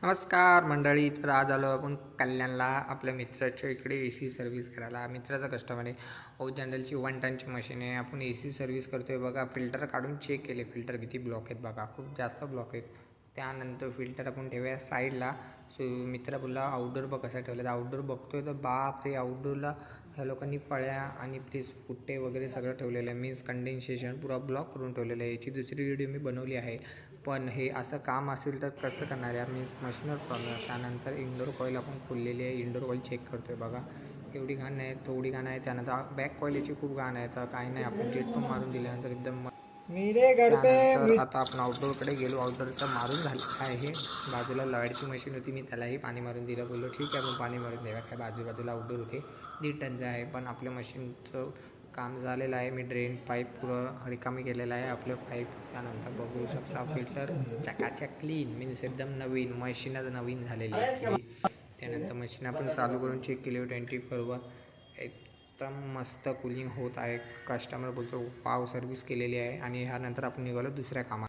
नमस्कार मंडळी. तर आज आलो आपण कल्याणला आपल्या मित्राच्या इकडे ए सी सर्व्हिस करायला. मित्राचा कस्टमर आहे. जनरलची 1 टनची मशीन आहे. आपण ए सी सर्व्हिस करतो आहे. बघा फिल्टर काढून चेक केले. फिल्टर किती ब्लॉक आहेत बघा, खूप जास्त ब्लॉक आहेत. त्यानंतर फिल्टर आपण ठेवूया साईडला. मित्र बोलला आउटडोर बघ कसं ठेवलं. तर आउटडोर बघतोय तर बाप रे, आउटडोरला ह्या लोकांनी फळ्या आणि प्लीज फुट्टे वगैरे सगळं ठेवलेलं आहे. मीन्स कंडेन्सेशन पुरा ब्लॉक करून ठेवलेलं आहे. याची दुसरी व्हिडिओ मी बनवली आहे. पण हे असं काम असेल तर कसं करणार यार. मीन्स मशीनवर प्रॉब्लेम. त्यानंतर इंडोर कॉईल आपण खोललेली आहे. इंडोर कॉईल चेक करतो आहे बघा, एवढी घाण आहे थोडी घाण आहे. त्यानंतर बॅक कॉईल याची खूप घाण आहे. तर काही नाही, आपण जेट पण मारून दिल्यानंतर एकदम त्यानंतर आता आपण आउटडोरकडे गेलो. आउटडोरचं मारून झालं आहे. बाजूला लाईटची मशीन होती, मी त्यालाही पाणी मारून दिलं. बोललो ठीक आहे आपण पाणी मारून देऊया. काय बाजूबाजूला आउटडोर होते 1.5 टनचं आहे. पण आपल्या मशीनचं काम झालेलं आहे. मी ड्रेन पाईप पुरं रिकामी केलेलं आहे आपलं पाईप. त्यानंतर बघू शकता फिल्टर चकाचक क्लीन, मीन्स एकदम नवीन. मशीनच नवीन झालेली ॲक्च्युली. त्यानंतर मशीन आपण चालू करून चेक केली 24/7 एकदम मस्त कूलिंग होत आहे. कस्टमर बोलतो वाव सर्व्हिस केलेली आहे. आणि ह्यानंतर आपण निघालो दुसऱ्या कामात.